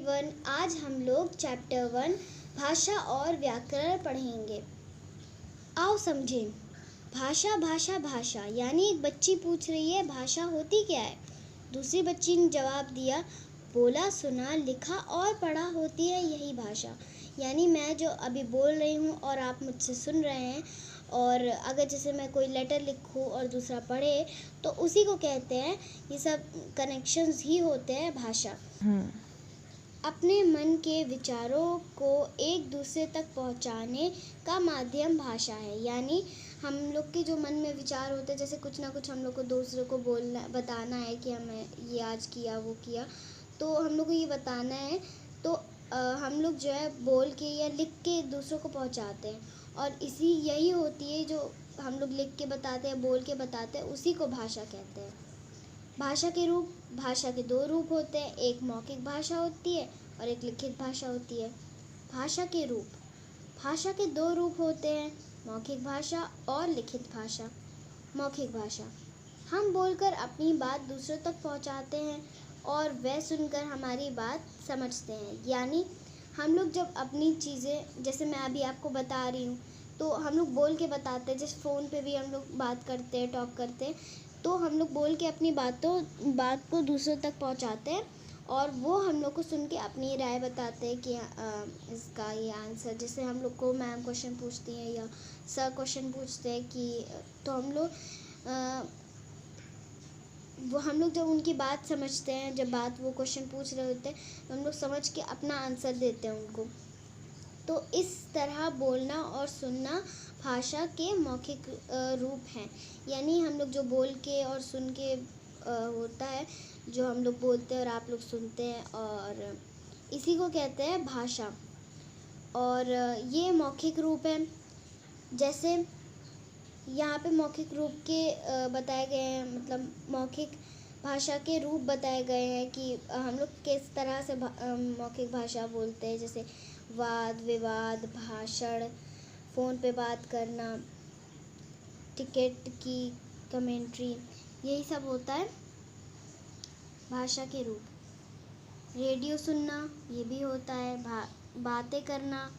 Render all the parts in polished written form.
Everyone, आज हम लोग चैप्टर 1 भाषा और व्याकरण पढ़ेंगे। आओ समझें। भाषा भाषा भाषा यानी एक बच्ची पूछ रही है भाषा होती क्या है। दूसरी बच्ची ने जवाब दिया बोला सुना लिखा और पढ़ा होती है यही भाषा। यानी मैं जो अभी बोल रही हूँ और आप मुझसे सुन रहे हैं, और अगर जैसे मैं कोई लेटर लिखूँ और दूसरा पढ़े तो उसी को कहते हैं, ये सब कनेक्शंस ही होते हैं भाषा। अपने मन के विचारों को एक दूसरे तक पहुंचाने का माध्यम भाषा है। यानी हम लोग के जो मन में विचार होते हैं, जैसे कुछ ना कुछ हम लोग को दूसरे को बोलना बताना है कि हमें ये आज किया वो किया, तो हम लोग को ये बताना है, तो हम लोग जो है बोल के या लिख के दूसरों को पहुंचाते हैं। और यही होती है जो हम लोग लिख के बताते हैं, बोल के बताते हैं, उसी को भाषा कहते हैं। भाषा के रूप। भाषा के दो रूप होते हैं, एक मौखिक भाषा होती है और एक लिखित भाषा होती है। भाषा के रूप। भाषा के दो रूप होते हैं, मौखिक भाषा और लिखित भाषा। मौखिक भाषा, हम बोलकर अपनी बात दूसरों तक पहुंचाते हैं और वह सुनकर हमारी बात समझते हैं। यानी हम लोग जब अपनी चीज़ें, जैसे मैं अभी आपको बता रही हूँ, तो हम लोग बोल के बताते हैं। जैसे फ़ोन पे भी हम लोग बात करते हैं, टॉक करते हैं, तो हम लोग बोल के अपनी बात को दूसरों तक पहुंचाते हैं और वो हम लोग को सुन के अपनी राय बताते हैं कि इसका ये आंसर। जैसे हम लोग को मैम क्वेश्चन पूछती हैं या सर क्वेश्चन पूछते हैं कि, तो हम लोग जब उनकी बात समझते हैं, जब बात वो क्वेश्चन पूछ रहे होते हैं, तो हम लोग समझ के अपना आंसर देते हैं उनको। तो इस तरह बोलना और सुनना भाषा के मौखिक रूप हैं। यानी हम लोग जो बोल के और सुन के होता है, जो हम लोग बोलते हैं और आप लोग सुनते हैं, और इसी को कहते हैं भाषा। और ये मौखिक रूप है। जैसे यहाँ पे मौखिक रूप के बताए गए हैं, मतलब मौखिक भाषा के रूप बताए गए हैं कि हम लोग किस तरह से मौखिक भाषा बोलते हैं। जैसे वाद विवाद, भाषण, फ़ोन पे बात करना, टिकट की कमेंट्री, यही सब होता है भाषा के रूप। रेडियो सुनना ये भी होता है। बातें करना,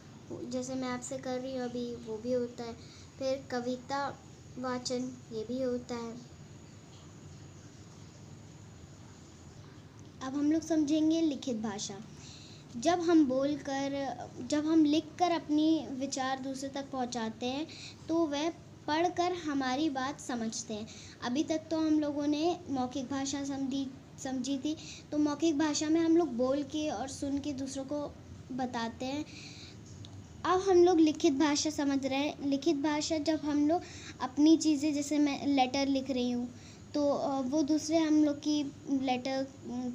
जैसे मैं आपसे कर रही हूँ अभी, वो भी होता है। फिर कविता वाचन ये भी होता है। अब हम लोग समझेंगे लिखित भाषा। जब हम लिखकर अपनी विचार दूसरे तक पहुंचाते हैं तो वह पढ़कर हमारी बात समझते हैं। अभी तक तो हम लोगों ने मौखिक भाषा समझी थी, तो मौखिक भाषा में हम लोग बोल के और सुन के दूसरों को बताते हैं। अब हम लोग लिखित भाषा समझ रहे हैं। लिखित भाषा, जब हम लोग अपनी चीज़ें, जैसे मैं लेटर लिख रही हूँ, तो वो दूसरे हम लोग की लेटर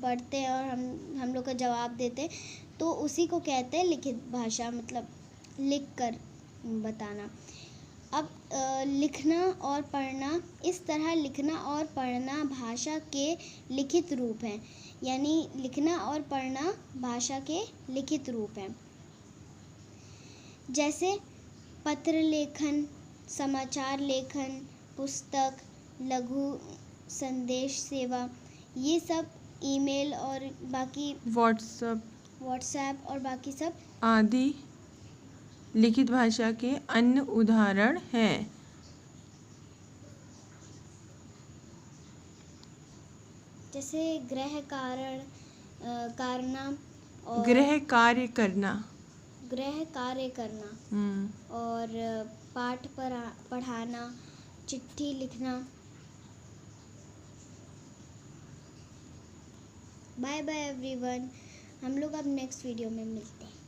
पढ़ते हैं और हम लोग का जवाब देते हैं, तो उसी को कहते हैं लिखित भाषा, मतलब लिख कर बताना। अब लिखना और पढ़ना, इस तरह लिखना और पढ़ना भाषा के लिखित रूप हैं। यानी लिखना और पढ़ना भाषा के लिखित रूप हैं। जैसे पत्र लेखन, समाचार लेखन, पुस्तक, लघु संदेश सेवा, ये सब, ईमेल और बाकी व्हाट्सएप और बाकी सब आदि लिखित भाषा के अन्य उदाहरण हैं। जैसे गृह कार्य करना और पाठ पढ़ाना, चिट्ठी लिखना। बाय बाय एवरीवन, हम लोग अब नेक्स्ट वीडियो में मिलते हैं।